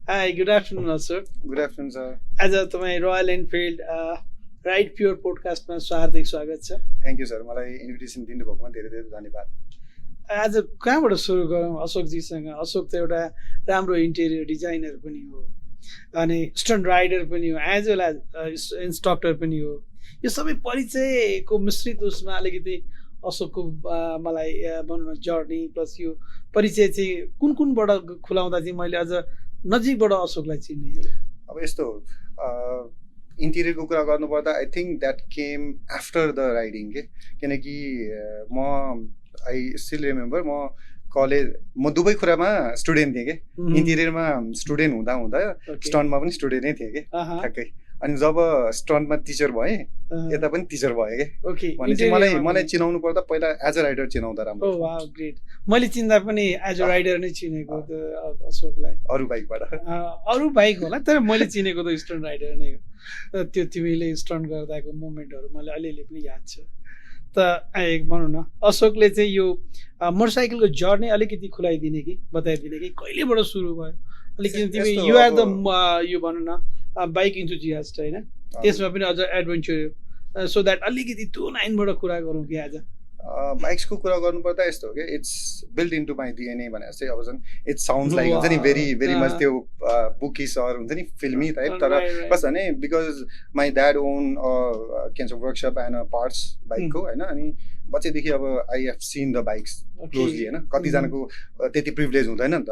Hi, good afternoon, Ashok. Good afternoon, sir. आज तपाईँ royal Enfield ride pure पोडकास्टमा हार्दिक स्वागत छ। Thank you, sir. मलाई इन्भिटेसन दिनुभएकोमा धेरै धेरै धन्यवाद। आज कहाँबाट सुरु गरौँ अशोकजीसँग? अशोक त एउटा राम्रो इन्टेरियर डिजाइनर पनि हो अनि स्टन्ट राइडर पनि हो, एज वेल एज इन्स्ट्रक्टर पनि हो। यो सबै परिचयको मिश्रित उसमा अलिकति अशोकको मलाई भनौँ न जर्नी प्लस यो परिचय चाहिँ कुनबाट खुलाउँदा चाहिँ मैले अझ नजिकबाट अशोकलाई चिने। अब यस्तो इन्टिरियरको कुरा गर्नुपर्दा I think that came after the riding के, किनकि आई स्टिल रिमेम्बर म दुवै कुरामा स्टुडेन्ट थिएँ कि। इन्टिरियरमा स्टुडेन्ट हुँदा स्टन्टमा पनि स्टुडेन्टै थिएँ कि ठ्याक्कै। अनि जब स्टन्टमा टिचर भएँ यता पनि टिचर भएँ कि। भनेपछि मलाई चिनाउनु पर्दा पहिला एज अ राइडर चिनाउँदा राम्रो। ग्रेट। मैले चिन्दा पनि एज अ राइडर नै चिनेको अशोकलाई। अरू बाइकबाट अरू बाइक होला तर मैले चिनेको त स्टन्ट राइडर नै हो। त्यो तिमीले स्टन्ट गर्दाको मोमेन्टहरू मलाई अलिअलि पनि याद छ। त भनौँ न अशोकले चाहिँ यो मोटरसाइकलको जर्नी अलिकति खुलाइदिने कि बताइदिने कि कहिलेबाट सुरु भयो? अलिकति तिमी यु आर द यो भनौँ न बाइक इन्थुजियास्ट होइन, त्यसमा पनि अझ एडभेन्चर, सो द्याट अलिकति त्यो लाइनबाट कुरा गरौँ कि आज। बाइक्सको कुरा गर्नुपर्दा यस्तो हो कि it's build into my DNA भनेर चाहिँ अब झन् इट साउन्ड्स लाइक हुन्छ नि भेरी मच त्यो बुकिस अर हुन्छ नि फिल्मी टाइप, तर कस्तो भने बिकज माई ड्याड ओन के भन्छ वर्कसप एन्ड पार्ट्स बाइकको होइन। अनि बच्चैदेखि अब I have scene the bikes closely होइन। कतिजनाको त्यति प्रिभिलेज हुँदैन नि त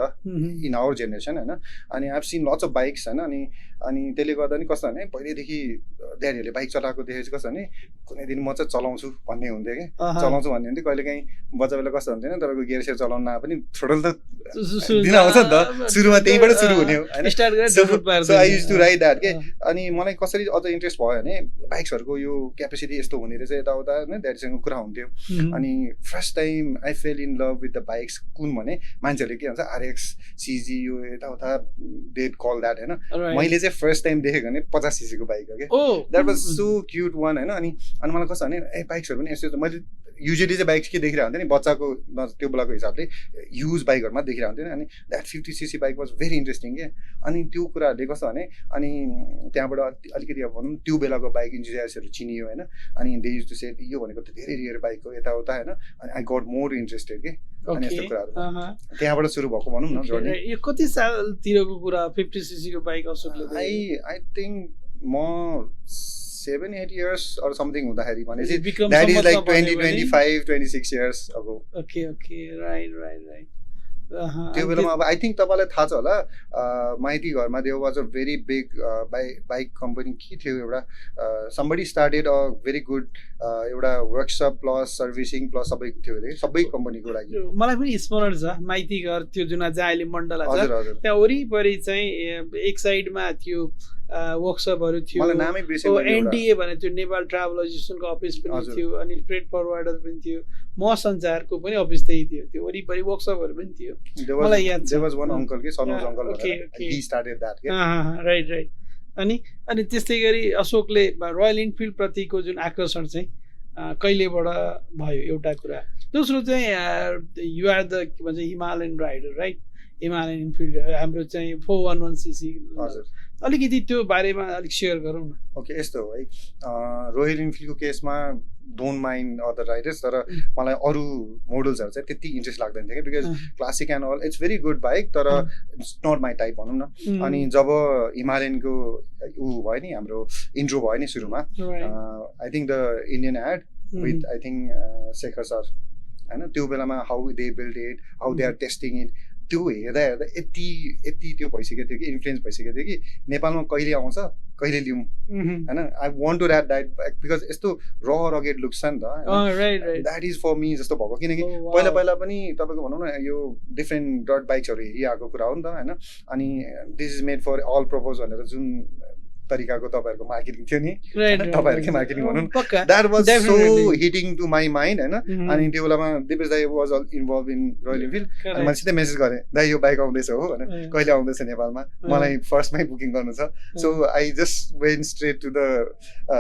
इन आवर जेनेरेसन होइन। अनि I have seen lots of bikes होइन। अनि त्यसले गर्दा नि कस्तो भने पहिल्यैदेखि ड्याडीहरूले बाइक चलाएको देखेपछि कस्तो भने कुनै दिन म चाहिँ चलाउँछु भन्ने हुन्थ्यो कि, चलाउँछु भन्ने हुन्थ्यो। कहिले काहीँ बच्चा बेला कस्तो हुन्थ्यो तपाईँको गियर सेयर चलाउन नआए पनि थोडल त दिन आउँछ नि त, सुरुमा त्यहीँबाट सुरु हुने हो होइन। So I use to ride that के। अनि मलाई कसरी अझ इन्ट्रेस्ट भयो भने बाइक्सहरूको यो क्यापेसिटी यस्तो हुने रहेछ यताउता होइन, ड्याडीसँग कुरा हुन्थ्यो। अनि first time I fail in love with the bikes कुन भने मान्छेहरूले के भन्छ आरएक्स सिजी यो यताउता दे कल द्याट होइन। मैले चाहिँ फर्स्ट टाइम देखेको भने 50 सीसीको बाइक हो कि, that was so cute one होइन। अनि मलाई कस्तो भने बाइक्सहरू पनि यस्तो मैले युजली चाहिँ बाइक्स के देखिरहेको हुन्थ्यो नि बच्चाको त्यो बेलाको हिसाबले युज बाइकहरूमा देखिरहेको हुन्थ्यो नि। अनि that 50 CC bike was very interesting के। अनि त्यो कुराहरूले कस्तो भने अनि त्यहाँबाट अलिकति अब भनौँ त्यो बेलाको बाइक इन्जिनियर्सहरू चिनियो होइन। अनि दे युज टु से यो भनेको त धेरै रियर बाइक हो यताउता होइन। अनि आई गट मोर इन्ट्रेस्टेड के। अनि यस्तो कुराहरू त्यहाँबाट सुरु भएको भनौँ न जर्नी। यो कति सालतिरको कुरा 50 सीसीको बाइक अशोकले? आई थिङ्क म 7-8 years or something हुँदाखेरि भनेपछि that is like 25-26 years ago. Okay, right. त्यो बेलामा अब आई थिङ्क तपाईँलाई थाहा छ होला माइती घरमा there was a very big bike company के थियो एउटा somebody started a very good एउटा वर्कसप प्लस सर्भिसिङ प्लस सबै थियो अरे सबै कम्पनीको लागि। मलाई पनि स्मरण छ माइती घर त्यो जुन चाहिँ अहिले मण्डला छ त्यहाँ वरिपरि चाहिँ एक साइडमा त्यो वर्कसपहरू थियो, एनडिए भने त्यो नेपाल ट्राभल एसोसिएसनको अफिस पनि थियो, अनि फ्रेट फरवार्डर पनि थियो, म सञ्चारको पनि अफिस त्यही थियो, त्यो वरिपरि वर्कसपहरू पनि थियो। मलाई याद छ राइट। अनि त्यस्तै गरी अशोकले रोयल इनफिल्ड प्रतिको जुन आकर्षण चाहिँ कहिलेबाट भयो एउटा कुरा। दोस्रो चाहिँ यु आर द के भन्छ Himalayan rider right, Himalayan Enfield हाम्रो चाहिँ 411 सीसी। अलिकति त्यो बारेमा अलिक सेयर गरौँ न। ओके यस्तो हो है, रोयल इनफिल्डको केसमा डोन्ट माइन्ड अदर राइडर्स, तर मलाई अरू मोडल्सहरू चाहिँ त्यति इन्ट्रेस्ट लाग्दैन थियो कि because classic and all it's very good bike तर इट्स नट माई टाइप भनौँ न। अनि जब हिमालयनको ऊ भयो नि हाम्रो इन्ट्रो भयो नि सुरुमा I think the Indian ad with I think Shekhar sir होइन, त्यो बेलामा how they build it, how they are testing it, त्यो हेर्दा यति त्यो भइसकेको थियो कि इन्फ्लुएन्स भइसकेको थियो कि नेपालमा कहिले आउँछ कहिले लिउँ होइन। I want to ride that bike because यस्तो रगेड लुक्स छ नि त, द्याट इज फर मी जस्तो भएको। किनकि पहिला पनि तपाईँको भनौँ न यो डिफ्रेन्ट डट बाइक्सहरू हेरिआएको कुरा हो नि त होइन। अनि this is made for all purpose भनेर जुन तरिकाको तपाईँहरूको मार्केटिङ थियो नि, तपाईँहरूकै मार्केटिङ भनौँ, that was so hitting to my mind होइन। अनि त्यो बेलामा दिपेश दाई was all involve in Royal Enfield. अनि मैले सिधै मेसेज गरेँ दाई यो बाइक आउँदैछ हो होइन, कहिले आउँदैछ नेपालमा, मलाई फर्स्टमै बुकिङ गर्नु छ। So I just went straight to the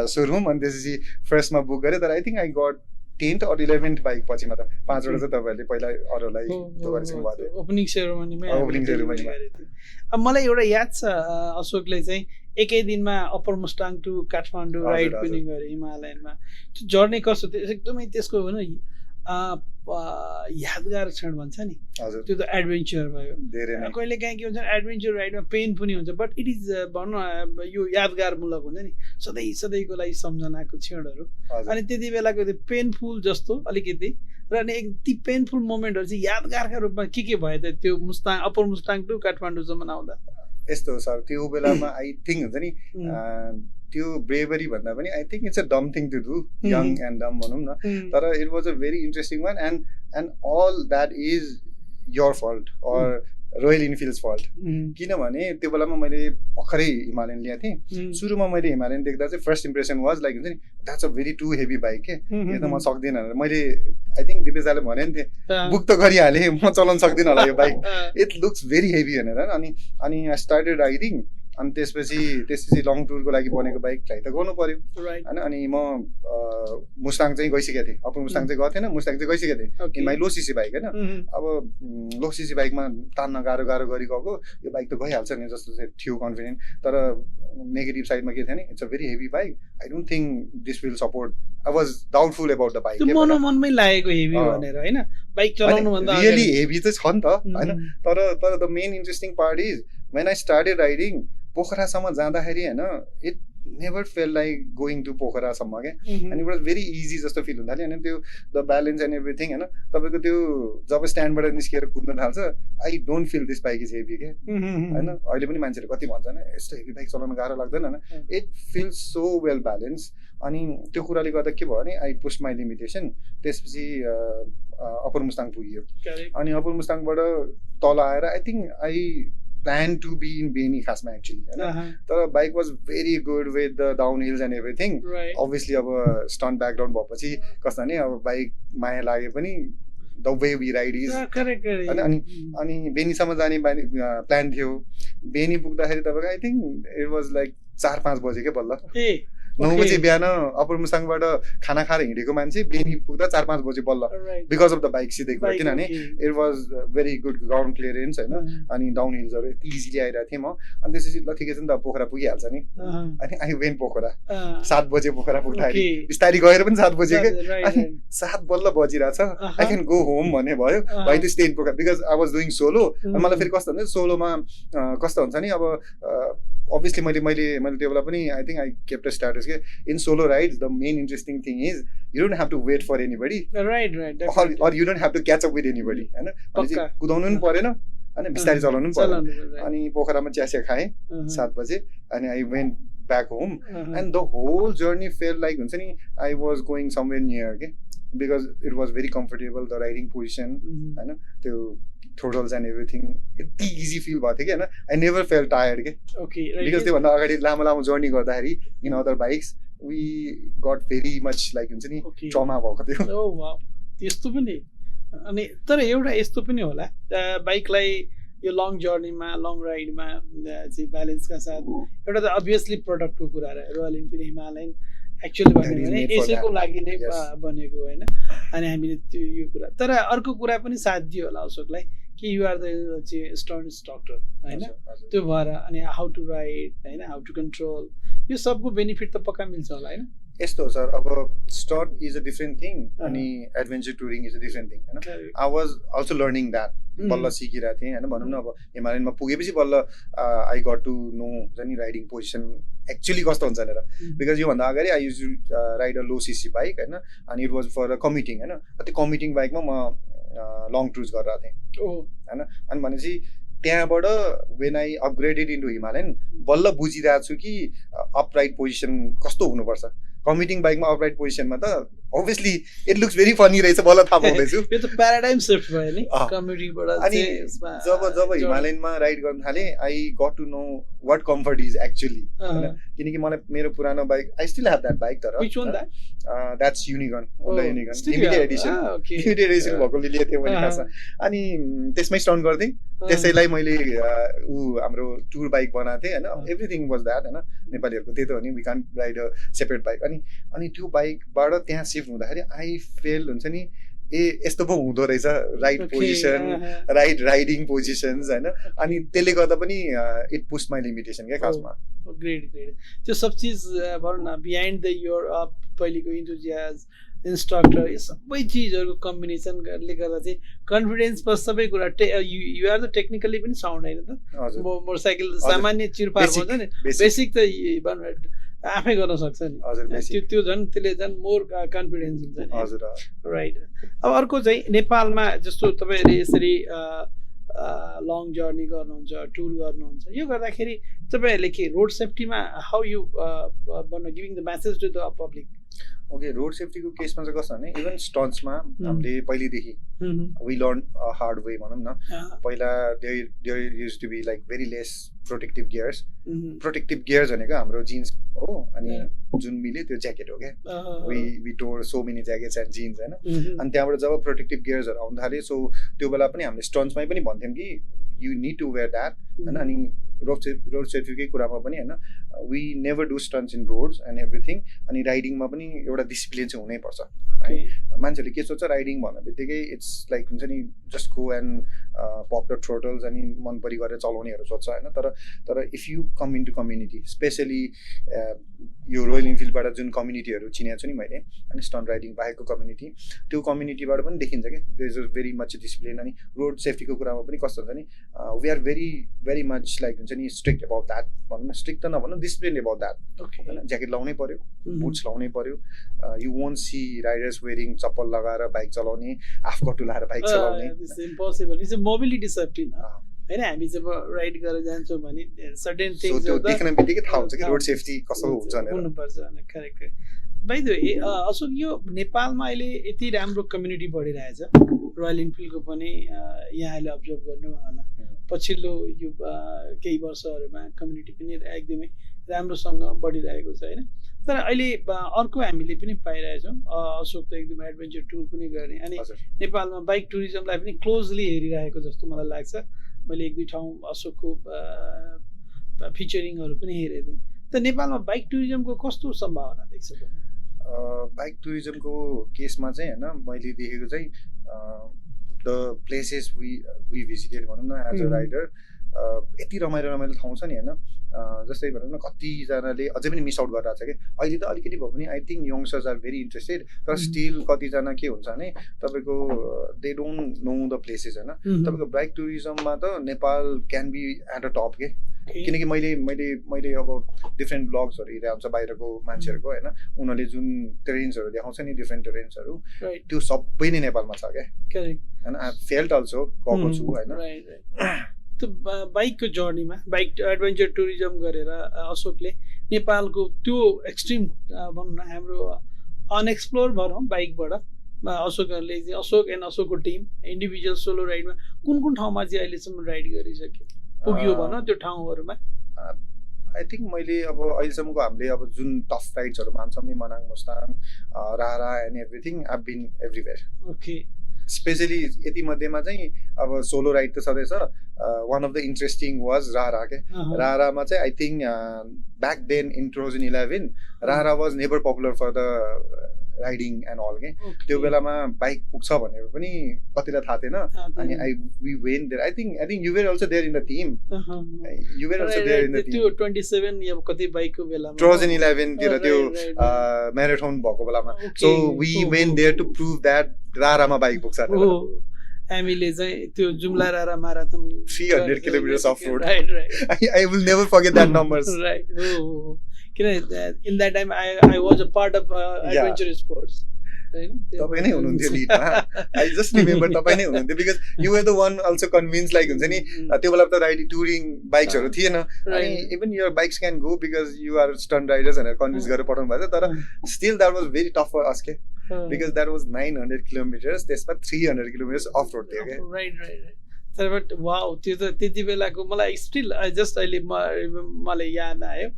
showroom अनि त्यसपछि फर्स्टमा बुक गरेँ। तर I think I got 10th or 11th bike पछि मतलब 5वटा चाहिँ तपाईँहरूले पहिला अरूलाई त्यो गरिसक्नु भएको थियो ओपनिङ सेरेमनीमै ओपनिङ सेरेमनीमा अब मलाई एउटा याद छ अशोकले चाहिँ एकै दिनमा अप्पर मुस्टाङ टु काठमाडौँ राइड पनि गरे हिमालयनमा त्यो जर्नी कस्तो थियो एकदमै त्यसको होइन यादगार क्षण भन्छ नि त्यो त एडभेन्चर भयो कहिले काहीँ के हुन्छ एडभेन्चर राइडमा पेन पनि हुन्छ बट इट इज भनौँ न यो यादगारमूलक हुन्छ नि सधैँको लागि सम्झनाको क्षणहरू अनि त्यति बेलाको त्यो पेनफुल जस्तो अलिकति र अनि ती पेनफुल मोमेन्टहरू चाहिँ यादगारका रूपमा के भयो त त्यो मुस्ताङ अप्पर मुस्ताङ टु काठमाडौँसम्म आउँदा यस्तो हो सर त्यो बेलामा आई थिङ्क हुन्छ नि त्यो ब्रेभरी भन्दा पनि I think it's a dumb thing to do young and dumb भनौँ न तर it was a very interesting one and all that is your fault or Royal Enfield's fault किनभने त्यो बेलामा मैले भर्खरै हिमालयन ल्याएको थिएँ सुरुमा मैले हिमालयन देख्दा चाहिँ फर्स्ट इम्प्रेसन वाज लाइक हुन्छ नि that's a very too heavy bike के यो त म सक्दिनँ भनेर मैले आई थिङ्क दिपेशदाले भने नि थिएँ बुक त गरिहालेँ म चलाउन सक्दिनँ होला यो bike it looks very heavy भनेर अनि आई स्टार्टेड राइडिङ अनि त्यसपछि लङ टुरको लागि बनेको बाइक ट्राई त गर्नु पर्यो होइन अनि म मुस्ताङ चाहिँ गइसकेको थिएँ अप्पर मुस्ताङ चाहिँ गएको थिएन मुस्ताङ चाहिँ गइसकेको थिएँ in my low CC bike होइन अब लो सिसी बाइकमा तान्न गाह्रो गरी गएको यो बाइक त गइहाल्छ नि जस्तो चाहिँ थियो कन्फिडेन्ट तर नेगेटिभ साइडमा के थियो नि it's a very heavy bike I don't think this will support I was doubtful about the bike मनमै लागेको हेभी भनेर होइन बाइक चलाउनु भन्दा रियली हेभी चाहिँ छ नि त होइन तर the main interesting part is when I started riding पोखरासम्म जाँदाखेरि होइन it never felt like going to पोखरासम्म क्या अनि इट वाज भेरी इजी जस्तो फिल हुन थाल्यो होइन त्यो द ब्यालेन्स एन्ड एभ्रिथिङ होइन तपाईँको त्यो जब स्ट्यान्डबाट निस्किएर कुद्न थाल्छ I don't feel this bike is heavy क्या होइन अहिले पनि मान्छेले कति भन्छ होइन यस्तो हेभी बाइक चलाउन गाह्रो लाग्दैन होइन it feels so well balance अनि त्यो कुराले गर्दा के भयो भने आई पुस्ट माई लिमिटेसन त्यसपछि अप्पर मुस्ताङ पुगियो अनि अप्पर मुस्ताङबाट तल आएर I think I plan to be in Beni खासमा एक्चुली होइन तर bike was very good with the down hills and everything obviously अब स्टन्ट ब्याकग्राउन्ड भएपछि कस्तो नि अब बाइक माया लागे पनि the way we ride is अनि बेनीसम्म जाने प्लान थियो बेनी पुग्दाखेरि तपाईँको I think it was like 4-5 बजे क्या बल्ल 9 बजे बिहान अप्पर मुस्ताङबाट खाना खाएर हिँडेको मान्छे बेनी पुग्दा 4-5 बजे बल्ल बिकज अफ द बाइक सिधैको किनभने it was very good ground clearance होइन अनि डाउन हिल्सहरू यति इजिली आइरहेको थिएँ म अनि त्यसपछि ल ठिकै छ नि त पोखरा पुगिहाल्छ नि अनि आई वेन पोखरा 7 बजे पोखरा पुग्दाखेरि बिस्तारी गएर पनि 7 बजे क्या अनि 7 बल्ल बजिरहेछ आई क्यान गो होम भन्ने भयो भाइ त्यो stay in Pokhara because I was doing solo अनि मलाई फेरि कस्तो हुन्छ सोलोमा कस्तो हुन्छ नि अब obviously मैले त्यो बेला पनि I think I kept a status in solo rides the main interesting thing is you don't have to wait for anybody right or you don't have to catch up with anybody हैन अनि कुदाउनु पनि परेन अनि बिस्तारै चलाउनु पनि परेन अनि पोखरामा चिया खाएँ 7 बजे अनि I went back home and the whole journey felt like हुन्छ नि I was going somewhere near because it was very comfortable the riding position हैन त्यो throttle and everything यति easy feel भएको थियो कि I never felt tired because त्यो भन्दा अगाडि लामो जर्नी गर्दाखेरि in other bikes we got very much like हुन्छ नि trauma भएको थियो oh wow त्यस्तो पनि अनि तर एउटा यस्तो पनि होला बाइकलाई यो लङ जर्नीमा लङ राइडमा चाहिँ ब्यालेन्सका साथ एउटा त अभियसली प्रडक्टको कुरा रह्यो रोयल इनफिल्ड हिमालयन एक्चुअली भन्यो भने यसैको लागि नै बनेको होइन अनि हामीले त्यो यो कुरा तर अर्को कुरा पनि साथ दियो होला अशोकलाई कि you are the stern instructor होइन त्यो भएर अनि हाउ टु राइड होइन हाउ टु कन्ट्रोल यो सबको बेनिफिट त पक्का मिल्छ होला होइन यस्तो हो सर अब stern is a different thing अनि adventure touring is a different thing होइन I was also learning that बल्ल सिकिरहेको थिएँ होइन भनौँ न अब हिमालयनमा पुगेपछि बल्ल आई गट टु नो हुन्छ नि राइडिङ पोजिसन एक्चुली कस्तो हुन्छ भनेर बिकज योभन्दा अगाडि I use to ride a low CC bike होइन अनि it was for a committing होइन त्यो कमिटिङ बाइकमा म लङ टुर्स गरिरहेको थिएँ होइन अनि भनेपछि त्यहाँबाट when I upgraded into Himalayan बल्ल बुझिरहेको छु कि अपराइट पोजिसन कस्तो हुनुपर्छ कमिटिङ बाइकमा अपराइट पोजिसनमा त obviously it looks very funny रहेछ बल्ल थाहा पाउँदैछु यो त प्याराडाइम शिफ्ट भयो नि कमिटीबाट अनि जब हिमालयनमा राइड गर्न थाले I got to know what comfort is actually किनकि मलाई मेरो पुरानो bike I still have that bike तर which one that that's Unicorn Unicorn limited edition भएकोले लिएको थिएँ मैले खासमा अनि त्यसमै स्टन्ट गर्थेँ त्यसैलाई मैले हाम्रो टुर बाइक बनाएको थिएँ होइन एभ्रिथिङ वाज द्याट होइन नेपालीहरूको त्यही त हो नि we can't ride a separate bike अनि त्यो बाइकबाट त्यहाँ सिफ्ट हुँदाखेरि आई फेल हुन्छ नि यस्तो पो हुँदो रहेछ right Okay, position right riding positions होइन अनि त्यसले गर्दा पनि इट पुस्ट माई लिमिटेसन क्या खासमा ग्रेट त्यो सब चिज भनौँ न बिहाइन्ड द योर पहिलेको इन्थुजियाज इन्स्ट्रक्टर यो सबै चिजहरूको कम्बिनेसनले गर्दा चाहिँ कन्फिडेन्स प्लस सबै कुरा यु आर द टेक्निकली पनि साउन्ड होइन त हजुर मोटरसाइकल सामान्य चिरपार Basic, भन्छ नि basic. बेसिक त भनौँ न आफै गर्न सक्छ नि हजुर basic. त्यो झन् त्यसले झन् मोर कन्फिडेन्स हुन्छ नि हजुर राइट अब अर्को चाहिँ नेपालमा जस्तो तपाईँहरूले यसरी लङ जर्नी गर्नुहुन्छ टुर गर्नुहुन्छ यो गर्दाखेरि तपाईँहरूले के रोड सेफ्टीमा how you giving the message to the public okay road सेफ्टीको केसमा चाहिँ कस्तो भने इभन स्टन्ट्समा हामीले पहिलेदेखि वी लर्न हार्ड वे भनौँ न पहिला there use to be like very less protective gears भनेको हाम्रो जिन्स हो अनि जुन मिल्यो त्यो ज्याकेट हो क्या we tore so many jackets and jeans होइन अनि त्यहाँबाट जब प्रोटेक्टिभ गियर्सहरू आउनु थाल्यो सो त्यो बेला पनि हामीले स्टन्ट्समै पनि भन्थ्यौँ कि you need to wear that होइन अनि रोड सेफ्टीकै कुरामा पनि होइन we never do stunts in roads and everything अनि राइडिङमा पनि एउटा डिसिप्लिन चाहिँ हुनैपर्छ है मान्छेहरूले के सोध्छ राइडिङ भन्ने बित्तिकै इट्स लाइक हुन्छ नि just go and pop the throttles अनि मन परि गरेर चलाउनेहरू सोध्छ होइन तर if you come into community specially यो रोयल इन्फिल्डबाट जुन कम्युनिटीहरू चिनेको छु नि मैले अनि स्टन्ट राइडिङ बाहेकको कम्युनिटी त्यो कम्युनिटीबाट पनि देखिन्छ कि there is very much discipline अनि रोड सेफ्टीको कुरामा पनि कस्तो हुन्छ नि we are very much like हुन्छ नि स्ट्रिक्ट अबाउट द्याट भनौँ न स्ट्रिक्ट त नभनौँ डिसिप्लिन अबाउट द्याट होइन ज्याकेट लाउनै पऱ्यो बुट्स लाउनै पऱ्यो you won't see riders wearing चप्पल लगाएर बाइक चलाउने हाफकटु लाएर बाइक चलाउने इम्पोसिबल इट्स मोबिलिटी सेफ्टी होइन हामी जब राइड गरेर जान्छौँ भने सर्टेन थिङ्स देख्ने बित्तिकै थाहा हुन्छ कि रोड सेफ्टी कसो हुन्छ भनेर हुनुपर्छ भनेर correct by the way Ashok यो नेपालमा अहिले यति राम्रो कम्युनिटी बढिरहेछ रोयल इन्फिल्डको पनि यहाँले अब्जर्भ गर्नुभयो होला पछिल्लो यो केही वर्षहरूमा कम्युनिटी पनि एकदमै राम्रोसँग बढिरहेको छ होइन तर अहिले अर्को हामीले पनि पाइरहेछौँ अशोक त एकदम एडभेन्चर टुर पनि गर्ने अनि नेपालमा बाइक टुरिज्मलाई पनि क्लोजली हेरिरहेको जस्तो मलाई लाग्छ मैले एक दुई ठाउँ अशोकको फिचरिङहरू पनि हेरेको थिएँ त नेपालमा बाइक टुरिज्मको कस्तो सम्भावना देख्छ तपाईँ बाइक टुरिज्मको केसमा चाहिँ होइन मैले देखेको चाहिँ द प्लेसेस वी भिजिटेड भनौँ न एज अ राइडर यति रमाइलो ठाउँ छ नि होइन जस्तै भनौँ न कतिजनाले अझै पनि मिस आउट गरिरहेको छ कि अहिले त अलिकति भए पनि I think youngsters are very interested तर स्टिल कतिजना के हुन्छ भने तपाईँको they don't know the places होइन तपाईँको बाइक टुरिज्ममा त Nepal can be at a top के किनकि मैले अब डिफ्रेन्ट ब्लग्सहरू हेरेर आउँछ बाहिरको मान्छेहरूको होइन उनीहरूले जुन ट्रेन्सहरू देखाउँछ नि डिफ्रेन्ट ट्रेन्सहरू त्यो सबै नै नेपालमा छ क्या होइन आई फेल्ट अल्सो गएको छु होइन त्यो बाइकको जर्नीमा बाइक एडभेन्चर टुरिज्म गरेर अशोकले नेपालको त्यो एक्सट्रिम भनौँ न हाम्रो अनएक्सप्लोर भनौँ बाइकबाट अशोकहरूले चाहिँ अशोक एन्ड अशोकको टिम इन्डिभिजुअल सोलो राइडमा कुन ठाउँमा चाहिँ अहिलेसम्म राइड गरिसक्यो पुग्यो भनौँ त्यो ठाउँहरूमा आई थिङ्क मैले अब अहिलेसम्मको हामीले अब जुन टफ राइड्सहरू मान्छौँ नि Manang Mustang Rara and everything I been everywhere okay specially यति मध्येमा चाहिँ अब सोलो राइड त छँदैछ one of the interesting was Rara के रारामा चाहिँ I think back then in 2011 Rara was never popular for the riding and all के त्यो बेलामा बाइक पुग्छ भनेर पनि कतिलाई थाहा थिएन अनि we went there I think you were also there in the team you were also there in the team त्यो 27 या कति बाइकको बेलामा 2011 तिर त्यो म्याराथन भएको बेलामा so we went there to prove that रारामा बाइक पुग्छ हामीले चाहिँ त्यो Jumla Rara marathon 300 kilometres off road right I will never forget that numbers right in that time I was a part of adventure sports तपाईँ नै हुनुहुन्थ्यो लिडमा आई जस्ट रिमेम्बर तपाईँ नै हुनुहुन्थ्यो because you were the one also convince like हुन्छ नि त्यो बेला त राइडिङ टुरिङ बाइक्सहरू थिएन अनि even your bikes can go because you are stunt riders भनेर कन्भिन्स गरेर पठाउनु भएको तर still that was very tough for us के बिकज द्याट वाज 900 किलोमिटर्स त्यसमा 300 किलोमिटर्स अफ रोड थियो क्या राइट तर बट वाउ त्यो त त्यति बेलाको मलाई स्टिल जस्ट अहिले मलाई याद आयो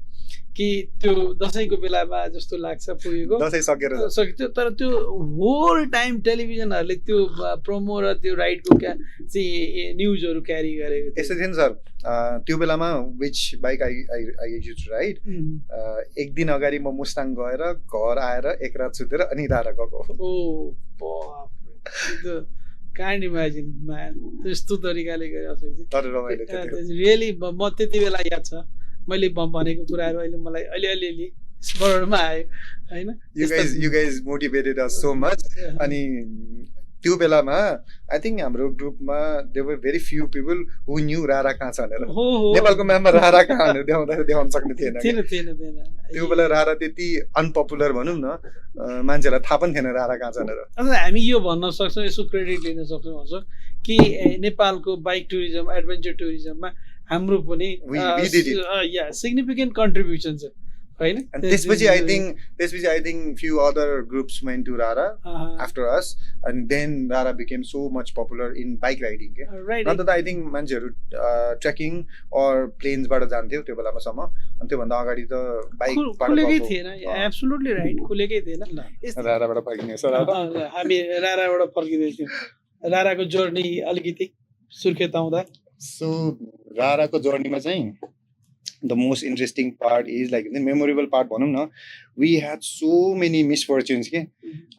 कि त्यो दसैँको बेलामा जस्तो लाग्छ पुगेको दसैँ सकेर सक्यो तर त्यो होल टाइम टेलिभिजनहरूले त्यो प्रोमो र त्यो राइडको चाहिँ न्युजहरू क्यारी गरेको यस्तो थियो नि सर त्यो बेलामा which bike I use to ride एक दिन अगाडि म मुस्ताङ गएर घर आएर एक रात सुतेर अनि रारा गएको काइन्ड इमेजिन म्यान त्यस्तो तरिकाले गरे तर रमाइलो थियो रियली म त्यति बेला याद छ मैले भनेको कुराहरू अहिले मलाई अलिअलि स्मरणमा आयो होइन you guys motivated us so much अनि त्यो बेलामा आई थिङ्क हाम्रो ग्रुपमा there were very few people who knew Rara कहाँ छ भनेर नेपालको म्यापमा रारा कहाँ भनेर देखाउन सक्ने थिएन त्यो बेला रारा त्यति अनपपुलर भनौँ न मान्छेलाई थाहा पनि थिएन रारा कहाँ छ भनेर हामी यो भन्न सक्छौँ यसो क्रेडिट लिन सक्छौँ भन्छौँ कि नेपालको बाइक टुरिज्म एडभेन्चर टुरिज्ममा हाम्रो पनि सिग्निफिकेन्ट कन्ट्रिब्युसन छ होइन त्यसपछि I think few other groups went to Rara after us and then Rara became so much popular in bike riding के नत्र त आई थिङ्क मान्छेहरू ट्रेकिङ अर प्लेन्सबाट जान्थ्यो त्यो बेलामासम्म अनि त्योभन्दा अगाडि त बाइकबाट खुलेकै थिएन एब्सोल्युटली राइट खुलेकै थिएन राराबाट फर्किने हामी राराबाट फर्किँदैथ्यौँ राराको जर्नी अलिकति सुर्खेत आउँदा सो राराको जर्नीमा चाहिँ the most interesting part is like the memorable part भनौँ न we had so many misfortunes के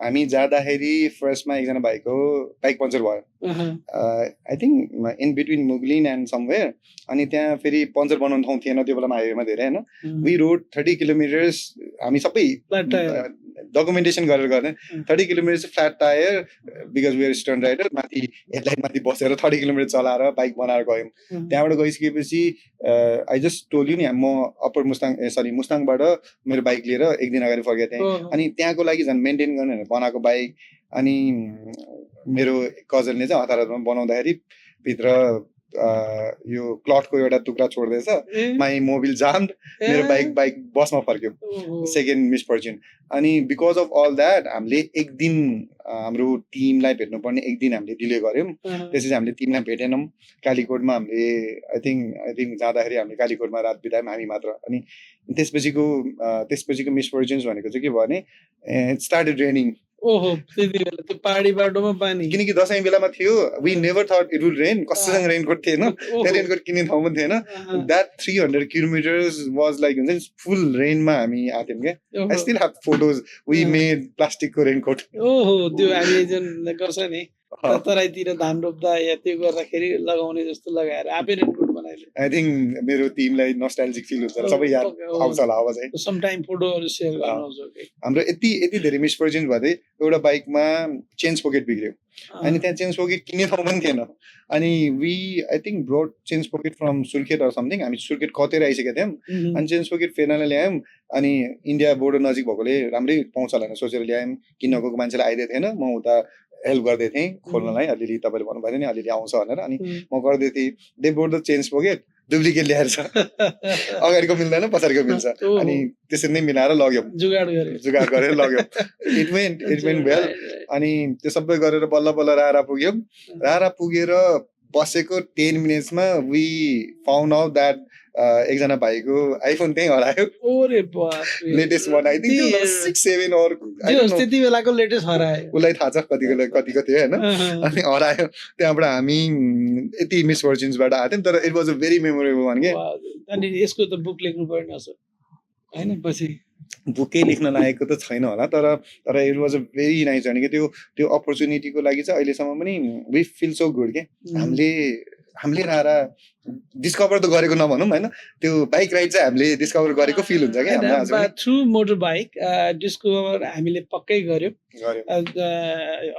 हामी जाँदाखेरि फर्स्टमा एकजना भाइको बाइक पङ्चर भयो I think in between Mugling and somewhere अनि त्यहाँ फेरि पङ्चर बनाउने ठाउँ थिएन त्यो बेलामा हाइवेमा धेरै होइन वी रोड 30 किलोमिटर्स हामी सबै डकुमेन्टेसन गरेर गर्ने 30 kilometres flat tyre because we are stunt rider माथि हेडलाइट माथि बसेर 30 किलोमिटर चलाएर बाइक बनाएर गयौँ त्यहाँबाट गइसकेपछि आई जस्ट टोल यु नि म अप्पर मुस्ताङ मुस्ताङबाट मेरो बाइक लिएर एक दिन अगाडि फर्केको थिएँ अनि त्यहाँको लागि झन् मेन्टेन गर्ने भनेर बनाएको बाइक अनि मेरो कजनले चाहिँ हतारमा बनाउँदाखेरि भित्र यो क्लटको एउटा टुक्रा छोड्दैछ माई मोबिल जाम्ड मेरो बाइक बसमा फ्याक्यो सेकेन्ड मिसफर्च्युन अनि बिकज अफ अल द्याट हामीले एक दिन हाम्रो टिमलाई भेट्नुपर्ने एक दिन हामीले डिले गऱ्यौँ त्यसपछि हामीले टिमलाई भेटेनौँ कालीकोटमा हामीले आई थिङ्क जाँदाखेरि हामीले कालीकोटमा रात बितायौँ हामी मात्र अनि त्यसपछिको मिसफर्च्युन्स भनेको चाहिँ के भयो भने इट स्टार्टेड रेनिङ ओहो त्यति बेला त्यो पहाडी बाटोमा पानी किनकि दसैँ बेलामा थियो we never thought it will rain कसैसँग रेनकोट थिएन त्यहाँ रेनकोट किन्ने ठाउँ पनि थिएन द्याट 300 किलोमिटर्स वाज लाइक हुन्छ नि फुल रेनमा हामी आएको थियौँ क्या I still have photos we made प्लास्टिकको रेनकोट ओहो त्यो हामी जुन गर्छ नि तराईतिर धान रोप्दा या त्यो गर्दाखेरि लगाउने जस्तो लगाएर आफै रेनकोट बनाइले आई थिङ्क मेरो टिमलाई नस्टाल्जिक फिल हुन्छ सबै याद आउँछ होला अब चाहिँ सम टाइम फोटोहरू सेयर गर्नुहुन्छ हाम्रो यति धेरै मिसफर्च्युन्स भयो एउटा बाइकमा चेन्ज पोकेट बिग्रियो अनि त्यहाँ चेन्ज पोकेट किन्ने ठाउँ पनि थिएन अनि we I think broad change pocket from Surkhet or something हामी सुर्खेत कतेर आइसकेका थियौँ अनि चेन्ज पोकेट फेर्न ल्यायौँ अनि इन्डिया बोर्डर नजिक भएकोले राम्रै पाउँछ होला सोचेर ल्यायौँ किन्न गएको मान्छेलाई आइदिएको थिएन म उता हेल्प गर्दै थिएँ खोल्नलाई अलिअलि तपाईँले भन्नुभयो नि अलिअलि आउँछ भनेर अनि म गर्दै थिएँ they board the change pocket duplicate ल्याएर छ अगाडिको मिल्दैन पछाडिको मिल्छ अनि त्यसरी नै मिलाएर लग्यौँ जुगाड गरेर लग्यौँ इट वेन्ट वेल अनि त्यो सबै गरेर बल्ल बल्ल रारा पुग्यौँ रारा पुगेर बसेको 10 मिनट्समा वी फाउन्ड आउट द्याट एकजना भाइको आइफोन त्यही हरायो लेटेस्ट वान आई थिङ्क 6-7 और त्यति बेलाको लेटेस्ट हरायो उसलाई थाहा छ कतिको थियो होइन अनि हरायो त्यहाँबाट हामी यति मिसफर्च्युन्सबाट आएको थियौँ तर it was a very memorable one के अनि यसको त बुक लेख्नु पर्ने होइन पछि बुकै लेख्न लागेको त छैन होला तर it was a very nice journey के त्यो अपर्च्युनिटीको लागि चाहिँ अहिलेसम्म पनि वी फिल सो गुड के हामीले रारा डिस्कभर त गरेको नभनौँ होइन त्यो बाइक राइड चाहिँ हामीले डिस्कभर गरेको फिल हुन्छ क्या थ्रु मोटर बाइक डिस्कभर हामीले पक्कै गर्यौँ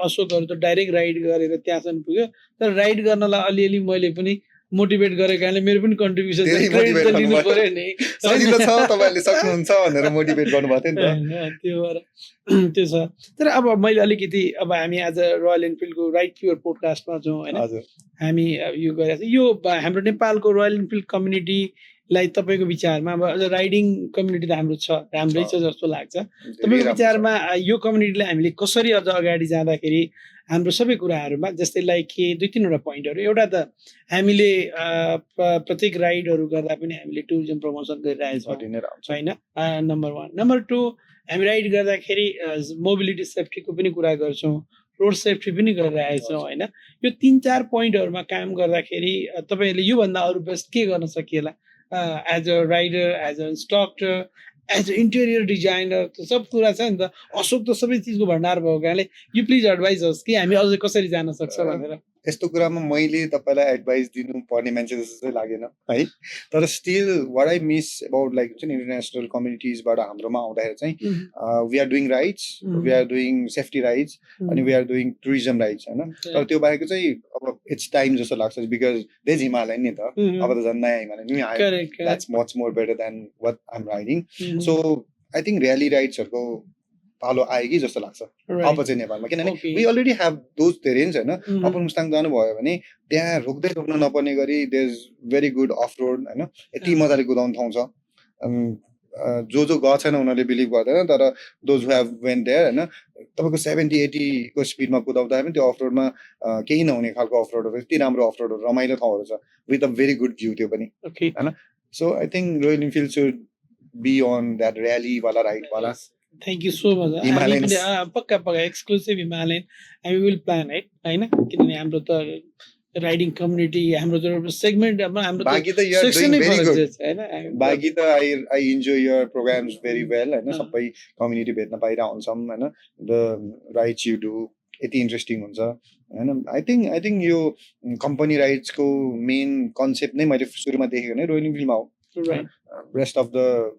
अशोकहरू त डाइरेक्ट राइड गरेर त्यहाँसम्म पुग्यो तर राइड गर्नलाई अलिअलि मैले पनि मोटिभेट गरेको कारणले मेरो पनि कन्ट्रिब्युसन लिनु पर्यो नि सजिलो छ तपाईँले सक्नुहुन्छ भनेर मोटिभेट गर्नुभएको थियो नि त्यो छ तर अब मैले अलिकति अब हामी आज रोयल एनफिल्डको राइड प्योर पोडकास्टमा छौँ होइन हामी यो गरेको यो हाम्रो नेपालको रोयल एनफिल्ड कम्युनिटी लाई तपाईँको विचारमा अब अझ राइडिङ कम्युनिटी त हाम्रो छ, राम्रै छ जस्तो लाग्छ। धेरै तपाईँको राम्रो छ। विचारमा यो कम्युनिटीलाई हामीले कसरी अझ अगाडि जाँदाखेरि हाम्रो सबै कुराहरूमा जस्तै लाइक कि 2-3 वटा पोइन्टहरू, एउटा त हामीले प्रत्येक राइडहरू गर्दा पनि हामीले टुरिज्म प्रमोसन गरिरहेछौँ घटी नै रहन्छ। होइन, नम्बर 1। नम्बर 2, हामी राइड गर्दाखेरि मोबिलिटी सेफ्टीको पनि कुरा गर्छौँ, रोड सेफ्टी पनि गरिरहेछौँ होइन। यो 3-4 पोइन्टहरूमा काम गर्दाखेरि तपाईँहरूले योभन्दा अरू बेस्ट के गर्न सकिएला as a rider, as a instructor, as a interior designer, त्यो सब कुरा छ नि त। अशोक त सबै चिजको भण्डार भएको कारणले यु प्लिज एडभाइज होस् कि हामी अझै कसरी जान सक्छ भनेर। यस्तो कुरामा मैले तपाईँलाई एडभाइस दिनुपर्ने मान्छे जस्तो चाहिँ लागेन है, तर still what I miss about like हुन्छ नि इन्टरनेसनल कम्युनिटिजबाट हाम्रोमा आउँदाखेरि चाहिँ we are doing rides, we are doing safety rides, अनि we are doing tourism rides होइन। तर त्यो बाहेक चाहिँ अब इट्स टाइम जस्तो लाग्छ बिकज देज हिमालयन नि त, अब त झन् नयाँ Himalayan that's much more better than what I am riding. So I think rally राइड्सहरूको पालो आयो कि जस्तो लाग्छ अब चाहिँ नेपालमा, किनभने we already have those terrains होइन। अप्पर मुस्ताङ जानुभयो भने त्यहाँ रोक्दै रोक्न नपर्ने गरी there is very good off road होइन, यति मजाले कुदाउने ठाउँ छ। जो गएको छैन उनीहरूले बिलिभ गर्दैन, तर those who have went there होइन, तपाईँको 70-80 को स्पिडमा कुदाउँदा पनि त्यो अफ रोडमा केही नहुने खालको अफ रोडहरू, यति राम्रो अफ रोडहरू, रमाइलो ठाउँहरू छ with a very good view त्यो पनि होइन। So I think Royal Enfield should be on that र्यालीवाला राइडवाला। Thank you so much. पक्का एक्सक्लुसिभ हिमालयन हामी विल प्लान है होइन, किनभने हाम्रो त राइडिङ कम्युनिटी हाम्रो जो सेगमेन्ट हाम्रो बाँकी त you are doing very good होइन। बाँकी त I enjoy your programmes very well होइन, सबै कम्युनिटी भेट्न पाइरहन्छौँ होइन। द राइड्स यु डु यति इन्ट्रेस्टिङ हुन्छ होइन। आई थिङ्क यो कम्पनी राइड्सको मेन कन्सेप्ट नै मैले सुरुमा देखेको नै रोयल इनफिल्डमा हो। Rest of the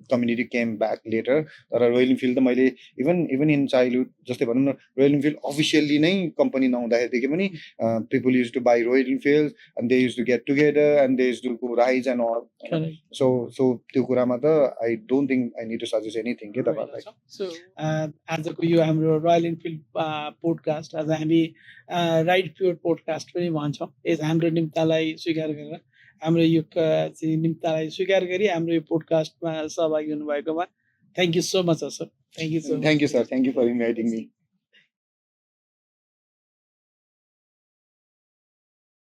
community came back later, तर रोयल इनफिल्ड त मैले इभन इन चाइल्डहुड जस्तै भनौँ न, रोयल इनफिल्ड अफिसियल्ली नै कम्पनी नहुँदाखेरिदेखि पनि people use to buy Royal Enfield and they use to get together and they use to go rides and all. So त्यो कुरामा त I don't think I need to suggest anything के तपाईँलाई। आजको यो हाम्रो रोयल इनफिल्ड पोडकास्ट, आज हामी राइड प्योर पोडकास्ट पनि भन्छौँ, यस हाम्रो निम्तालाई स्वीकार गरेर, हाम्रो यो निम्तालाई स्वीकार गरी हाम्रो यो पोडकास्टमा सहभागी हुनुभएकोमा thank you so much Ashok. Thank you sir, thank you for inviting me.